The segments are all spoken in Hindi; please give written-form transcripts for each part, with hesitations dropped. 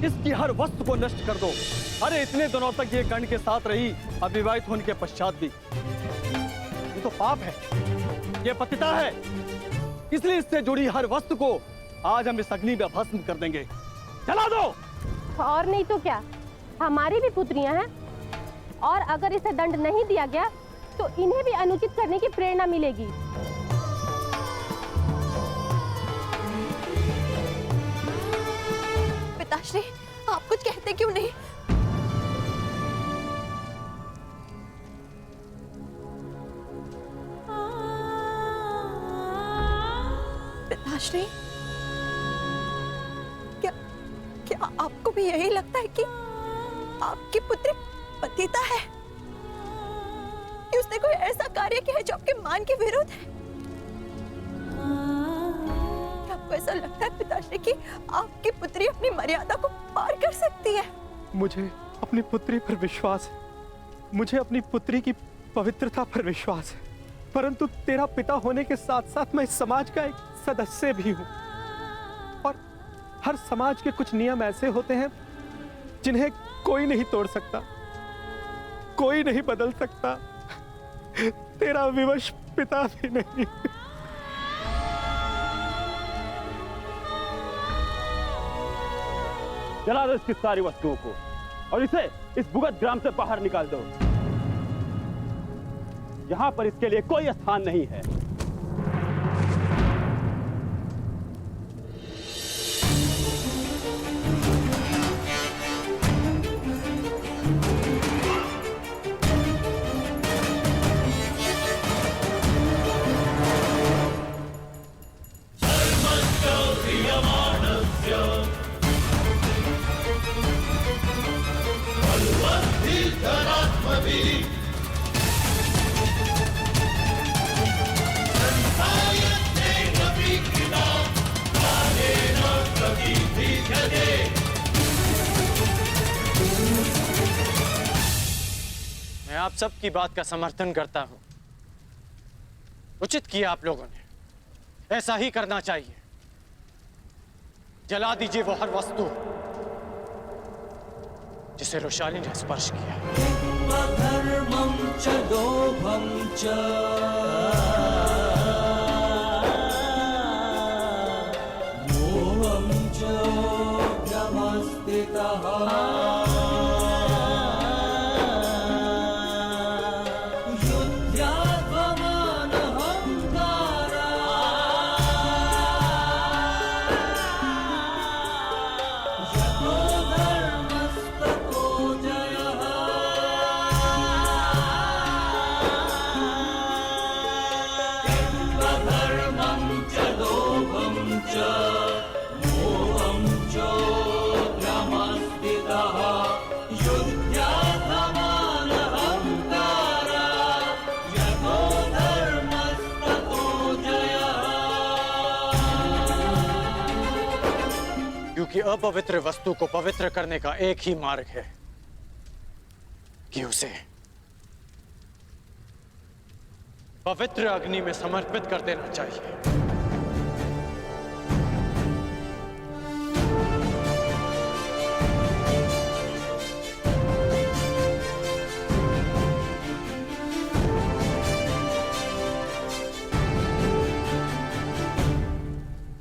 इसकी हर वस्तु को नष्ट कर दो। अरे इतने दिनों तक ये गण के साथ रही, अविवाहित होने के पश्चात भी। ये तो पाप है, ये पतिता है। इसलिए इससे जुड़ी हर वस्तु को आज हम इस अग्नि में भस्म कर देंगे। जला दो। और नहीं तो क्या, हमारी भी पुत्रियां हैं, और अगर इसे दंड नहीं दिया गया तो इन्हें भी अनुचित करने की प्रेरणा मिलेगी। पिताश्री, आप कुछ कहते क्यों नहीं? पिताश्री, क्या आपको भी यही लगता है कि आपकी पुत्री पतिता है, कि उसने कोई ऐसा कार्य किया है जो आपके मान के विरुद्ध है? क्या आपको ऐसा लगता है पिताश्री कि आपकी पुत्री अपनी मर्यादा को पार कर सकती है? मुझे अपनी पुत्री पर विश्वास है, मुझे अपनी पुत्री की पवित्रता पर विश्वास है, परंतु तेरा पिता होने के साथ साथ मैं इस समाज का एक सदस्य भी हूं, और हर समाज के कुछ नियम ऐसे होते हैं जिन्हें कोई नहीं तोड़ सकता, कोई नहीं बदल सकता, तेरा विवश पिता भी नहीं। जला दो इसकी सारी वस्तुओं को और इसे इस भुगत ग्राम से बाहर निकाल दो। यहां पर इसके लिए कोई स्थान नहीं है। मैं आप सब की बात का समर्थन करता हूं। उचित किया आप लोगों ने, ऐसा ही करना चाहिए। जला दीजिए वो हर वस्तु जिसे रोशाली ने स्पर्श किया। धर्मं च लोभं च मोहं च भ्रमस्थितः क्योंकि अपवित्र वस्तु को पवित्र करने का एक ही मार्ग है कि उसे पवित्र अग्नि में समर्पित कर देना चाहिए।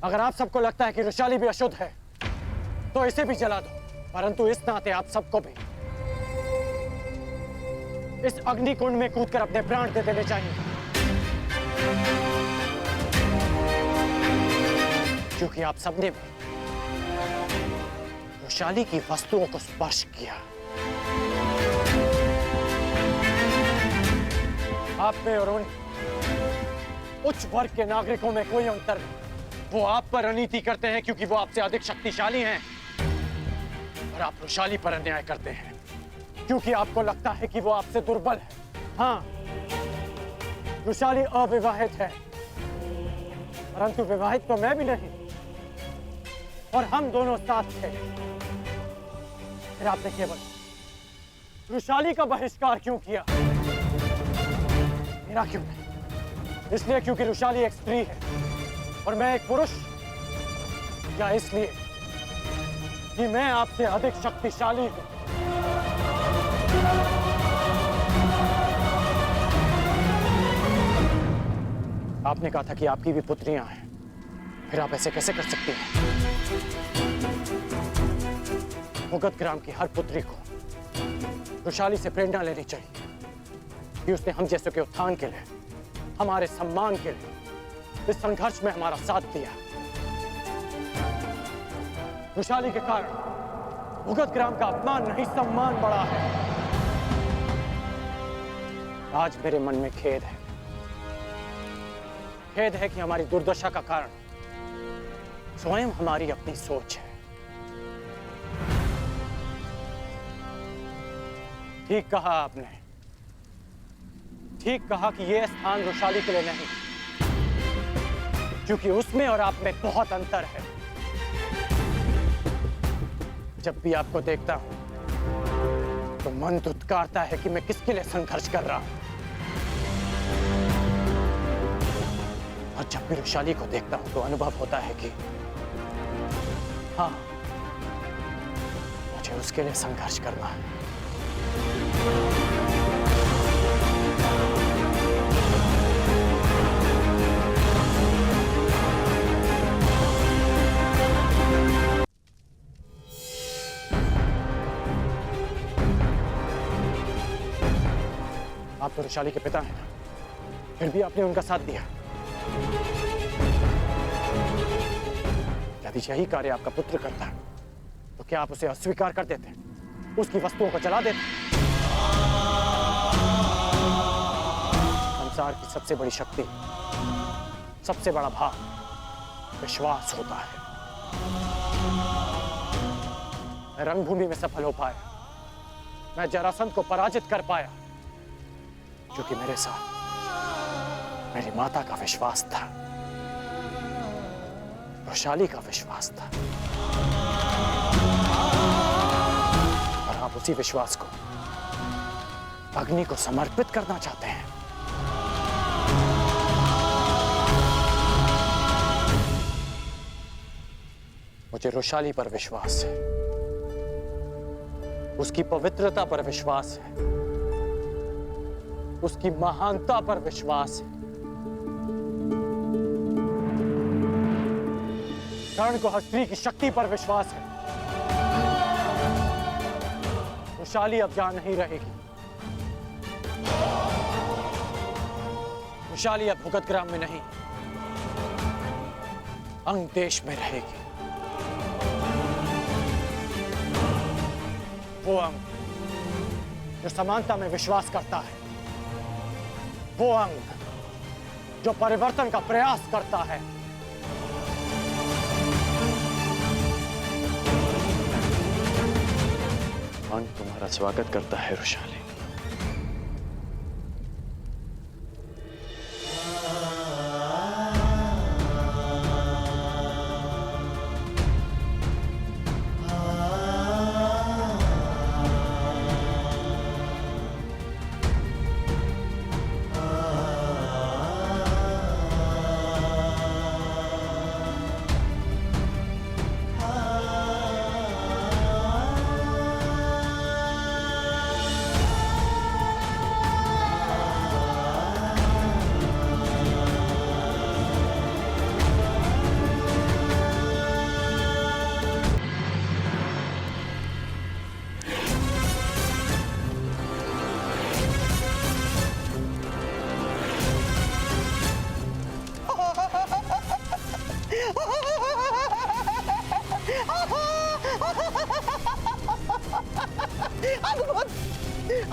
अगर आप सबको लगता है कि रोशाली भी अशुद्ध है तो इसे भी जला दो, परंतु इस नाते आप सबको भी इस अग्निकुंड में कूदकर अपने प्राण दे देने चाहिए, क्योंकि आप सबने भी रोशाली की वस्तुओं को स्पर्श किया। आप में और उन उच्च वर्ग के नागरिकों में कोई अंतर नहीं। वो आप पर अनीति करते हैं क्योंकि वो आपसे अधिक शक्तिशाली हैं, और आप रोशाली पर अन्याय करते हैं क्योंकि आपको लगता है कि वो आपसे दुर्बल है। हाँ, रोशाली अविवाहित है, परंतु विवाहित तो मैं भी नहीं, और हम दोनों साथ थे। फिर आपने केवल रोशाली का बहिष्कार क्यों किया, मेरा क्यों नहीं? इसलिए क्योंकि रोशाली एक स्त्री है और मैं एक पुरुष, या इसलिए कि मैं आपसे अधिक शक्तिशाली हूं। आपने कहा था कि आपकी भी पुत्रियां हैं, फिर आप ऐसे कैसे कर सकते हैं? मुगत ग्राम की हर पुत्री को वृषाली से प्रेरणा लेनी चाहिए कि उसने हम जैसों के उत्थान के लिए, हमारे सम्मान के लिए इस संघर्ष में हमारा साथ दिया। वृषाली के कारण मुगत ग्राम का अपमान नहीं, सम्मान बढ़ा है। आज मेरे मन में खेद है। खेद है कि हमारी दुर्दशा का कारण स्वयं हमारी अपनी सोच है। ठीक कहा आपने, ठीक कहा कि यह स्थान वृषाली के लिए नहीं, क्योंकि उसमें और आप में बहुत अंतर है। जब भी आपको देखता हूं तो मन धुतकारता है कि मैं किसके लिए संघर्ष कर रहा हूं। और जब भी वृषाली को देखता हूं तो अनुभव होता है कि हाँ, मुझे उसके लिए संघर्ष करना है। आप तो वृषाली के पिता हैं ना, फिर भी आपने उनका साथ दिया। यदि यही कार्य आपका पुत्र करता तो क्या आप उसे अस्वीकार कर देते, उसकी वस्तुओं को जला देते? संसार की सबसे बड़ी शक्ति, सबसे बड़ा भाव विश्वास होता है। मैं रणभूमि में सफल हो पाया, मैं जरासंध को पराजित कर पाया, क्योंकि मेरे साथ मेरी माता का विश्वास था, वृषाली का विश्वास था। और आप उसी विश्वास को अग्नि को समर्पित करना चाहते हैं। मुझे वृषाली पर विश्वास है, उसकी पवित्रता पर विश्वास है, उसकी महानता पर विश्वास है। कर्ण को हर स्त्री की शक्ति पर विश्वास है। वृषाली अब जहां नहीं रहेगी, वृषाली अब भुगत ग्राम में नहीं, अंग देश में रहेगी। वो अंग जो समानता में विश्वास करता है, वो अंग जो परिवर्तन का प्रयास करता है। अंग तुम्हारा स्वागत करता है वृषाली। अद्भुत,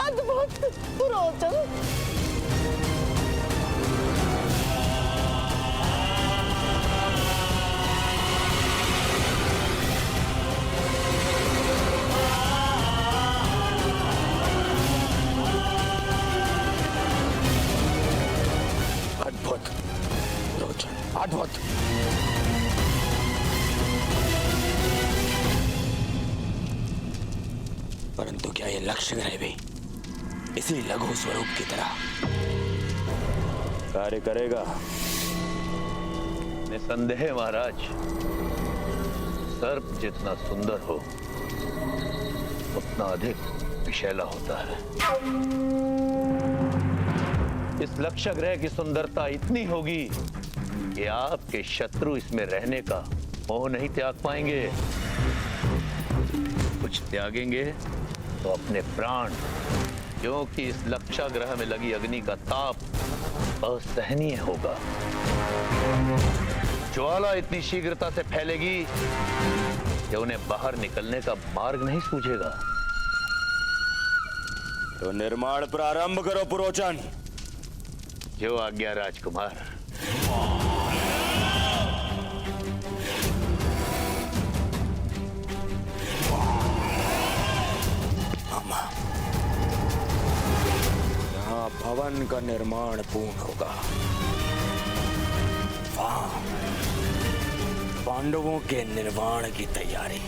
अद्भुत रोचन। अद्भुत रोचन, अद्भुत। परंतु क्या ये लक्ष्य ग्रह भी इसी लघु स्वरूप की तरह कार्य करेगा? निसंदेह महाराज, सर्प जितना सुंदर हो उतना अधिक विषैला होता है। इस लक्ष्य ग्रह की सुंदरता इतनी होगी कि आपके शत्रु इसमें रहने का मोह नहीं त्याग पाएंगे। कुछ त्यागेंगे तो अपने प्राण, क्योंकि इस लक्ष्य ग्रह में लगी अग्नि का ताप असहनीय होगा। ज्वाला इतनी शीघ्रता से फैलेगी कि उन्हें बाहर निकलने का मार्ग नहीं सूझेगा। तो निर्माण प्रारंभ करो पुरोचन। जो आज्ञा राजकुमार। मामा, यहाँ भवन का निर्माण पूर्ण होगा। वहाँ पांडवों के निर्माण की तैयारी।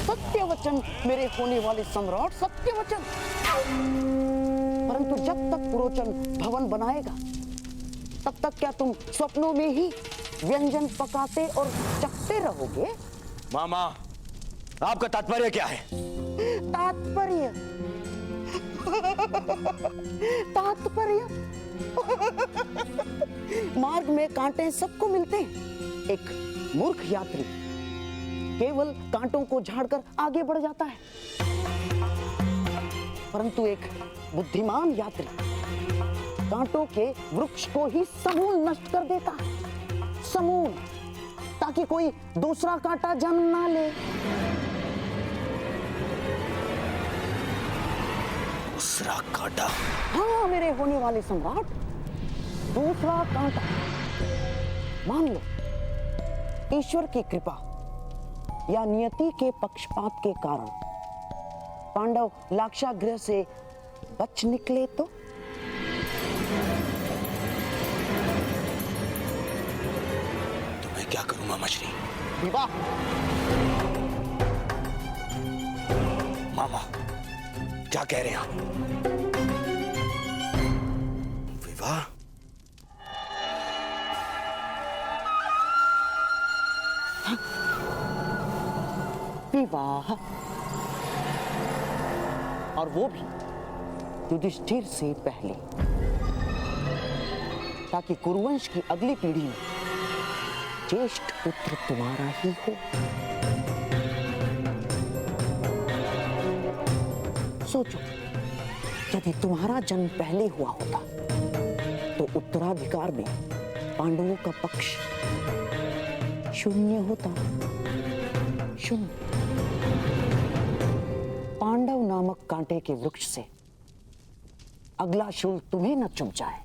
सत्य वचन मेरे होने वाले सम्राट, सत्य वचन। परंतु जब तक पुरोचन भवन बनाएगा तब तक क्या तुम स्वप्नों में ही व्यंजन पकाते और चखते रहोगे? मामा, आपका तात्पर्य क्या है? तात्पर्य तात्पर्य मार्ग में कांटे सबको मिलते हैं। एक मूर्ख यात्री केवल कांटों को झाड़कर आगे बढ़ जाता है, परंतु एक बुद्धिमान यात्री कांटों के वृक्ष को ही समूल नष्ट कर देता है। समूल, ताकि कोई दूसरा कांटा जन्म ना ले। दूसरा कांटा? हाँ मेरे होने वाले सम्राट, दूसरा कांटा। मान लो ईश्वर की कृपा या नियति के पक्षपात के कारण पांडव लाक्षागृह से बच निकले तो? मैं क्या करूं मामा श्री? विवाह। मामा, क्या कह रहे हैं आप? विवाह? विवाह, और वो भी युधिष्ठिर से पहले, ताकि कुरुवंश की अगली पीढ़ी में ज्येष्ठ पुत्र तुम्हारा ही हो। सोचो, यदि तुम्हारा जन्म पहले हुआ होता तो उत्तराधिकार में पांडवों का पक्ष शून्य होता। शून्य। पांडव नामक कांटे के वृक्ष से अगला शूल तुम्हें न चुभ जाए,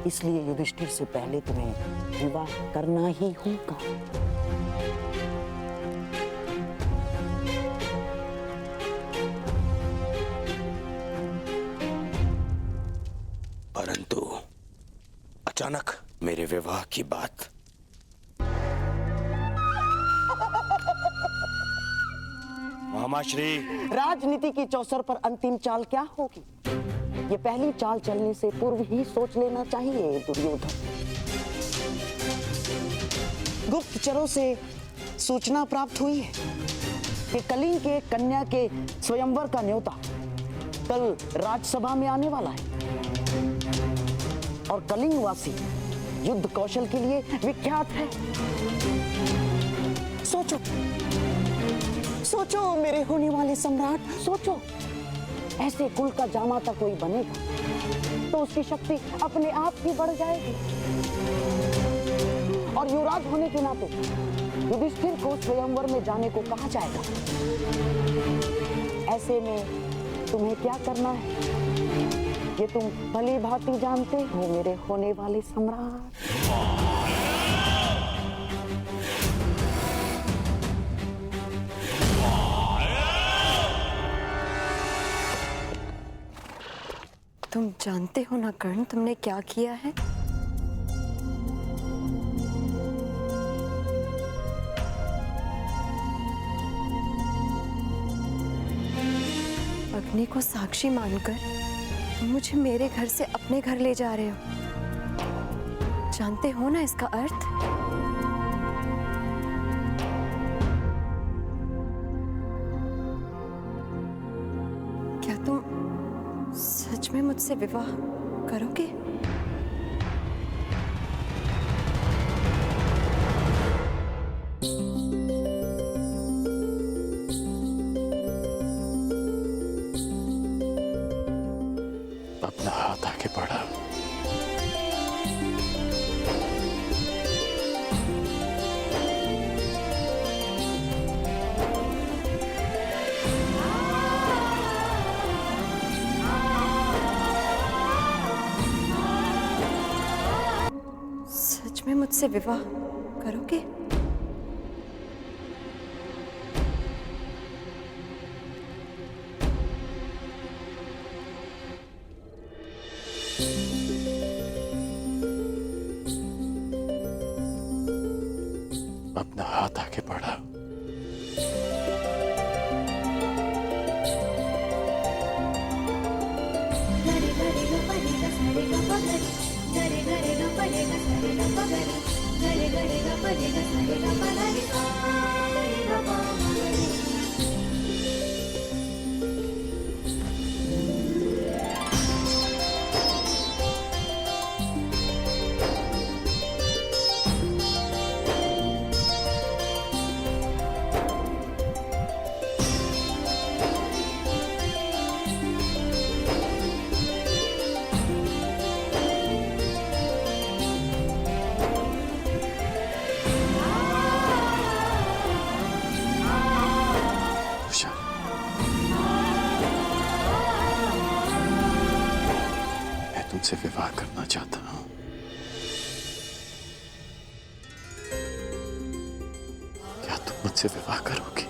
इसलिए युधिष्ठिर से पहले तुम्हें विवाह करना ही होगा। परंतु अचानक मेरे विवाह की बात। मामा श्री, राजनीति की चौसर पर अंतिम चाल क्या होगी, ये पहली चाल चलने से पूर्व ही सोच लेना चाहिए दुर्योधन। गुप्तचरों से सूचना प्राप्त हुई है कि कलिंग के कन्या के स्वयंवर का न्योता कल राज्यसभा में आने वाला है, और कलिंगवासी युद्ध कौशल के लिए विख्यात है। सोचो सोचो मेरे होने वाले सम्राट, सोचो। ऐसे कुल का जामाता कोई बनेगा तो उसकी शक्ति अपने आप ही बढ़ जाएगी, और युवराज होने के नाते युधिष्ठिर को स्वयंवर में जाने को कहा जाएगा। ऐसे में तुम्हें क्या करना है ये तुम भली भांति जानते हो मेरे होने वाले सम्राट। तुम जानते हो ना कर्ण, तुमने क्या किया है? अग्नि को साक्षी मानकर मुझे मेरे घर से अपने घर ले जा रहे हो। जानते हो ना इसका अर्थ? तुम सच में मुझसे विवाह करोगे? अपना हाथ आगे बढ़ा। सच में मुझसे विवाह करोगे? अपना हाथ आगे बढ़ा। मैं तुमसे विवाह करना चाहता हूं। क्या तुम मुझसे विवाह करोगे?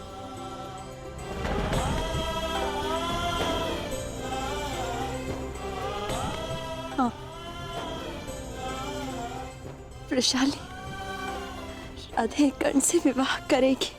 हाँ, वृषाली राधे कर्ण से विवाह करेगी।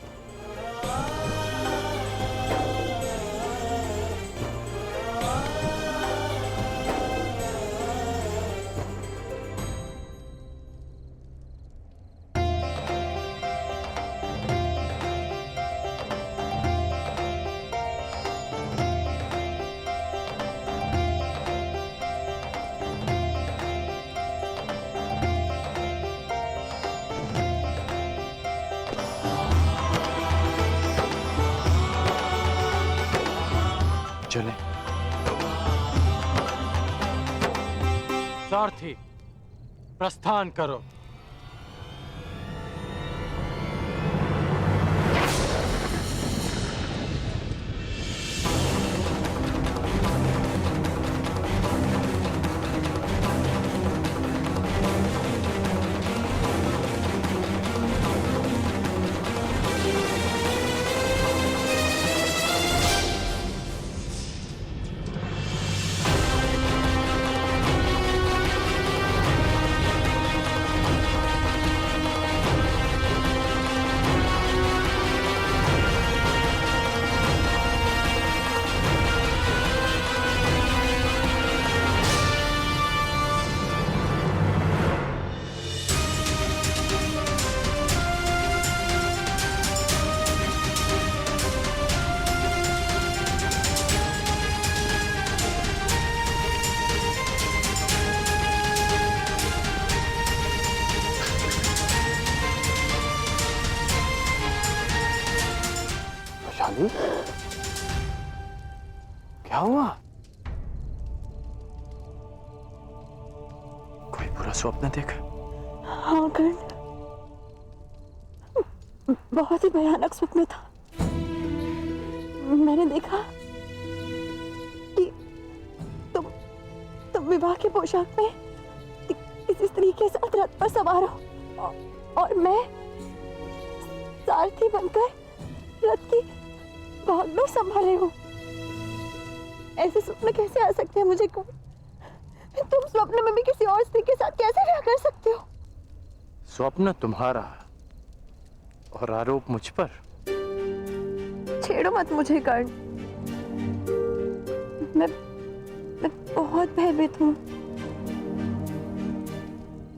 चले। सारथी, प्रस्थान करो। वैशाली, क्या हुआ? कोई बुरा स्वप्न देखा? हाँ कर्ण, बहुत ही भयानक स्वप्न था। मैंने देखा कि तुम विवाह की पोशाक में किसी स्त्री के साथ रथ पर सवार हो और मैं सारथी बनकर रथ की भाग में संभाले हूँ। ऐसे स्वप्न कैसे आ सकते हैं मुझे को? तुम स्वप्न में भी किसी और स्त्री के साथ कैसे विवाह कर सकते हो? स्वप्न तुम्हारा और आरोप मुझ पर। छेड़ो मत मुझे कर्ण। मैं बहुत भयभीत हूँ।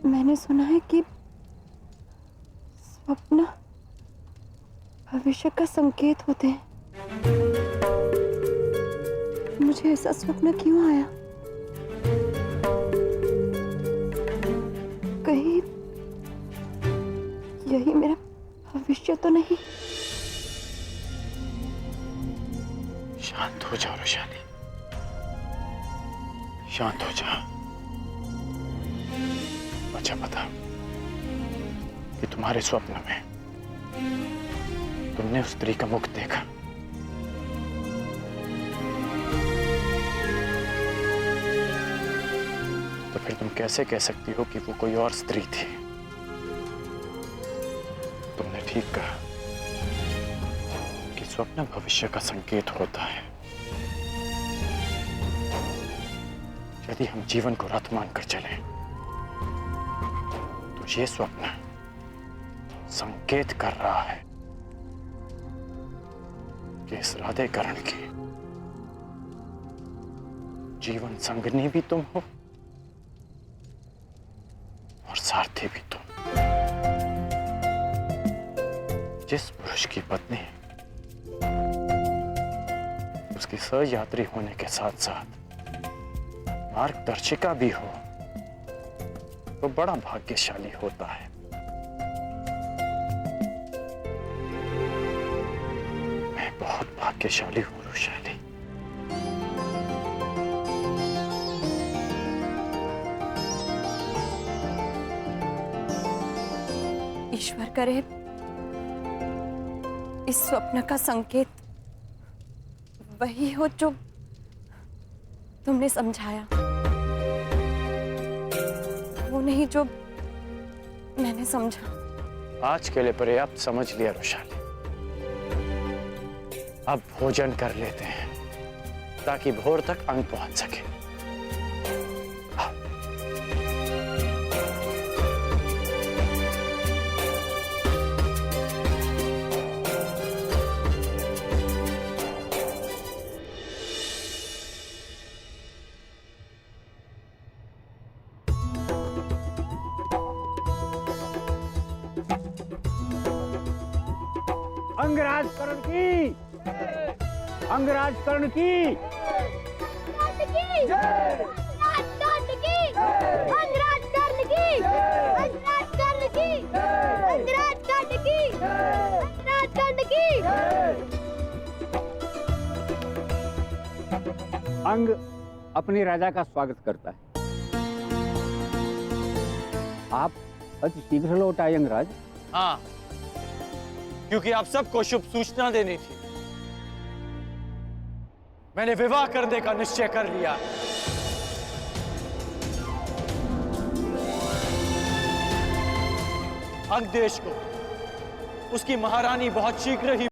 मैंने सुना है कि स्वप्न भविष्य का संकेत होते हैं। मुझे ऐसा स्वप्न क्यों आया? कहीं यही मेरा भविष्य तो नहीं? शांत हो जाओ रोशाली, शांत हो जाओ। अच्छा बता कि तुम्हारे स्वप्न में तुमने उस स्त्री का मुख देखा? तो फिर तुम कैसे कह सकती हो कि वो कोई और स्त्री थी? तुमने ठीक कहा कि स्वप्न भविष्य का संकेत होता है। यदि हम जीवन को रथ मानकर चलें, तो ये स्वप्न संकेत कर रहा है कि इस राधेकरण की जीवन संगनी भी तुम हो और सारथी भी तुम। जिस पुरुष की पत्नी उसकी सहयात्री होने के साथ साथ मार्गदर्शिका भी हो, तो बड़ा भाग्यशाली होता है। मैं बहुत भाग्यशाली हूं रोशाली। ईश्वर करे इस स्वप्न का संकेत वही हो जो तुमने समझाया, वो नहीं जो मैंने समझा। आज के लिए पर्याप्त समझ लिया रोशाली। अब भोजन कर लेते हैं ताकि भोर तक अंग पहुंच सके। अंगराज कर्ण की, अंगराज कर्ण की, अंग अपने राजा का स्वागत करता है। आप अति शीघ्र लौट आए अंगराज। हाँ, क्योंकि आप सबको शुभ सूचना देनी थी। मैंने विवाह करने का निश्चय कर लिया। अंग देश को उसकी महारानी बहुत शीघ्र ही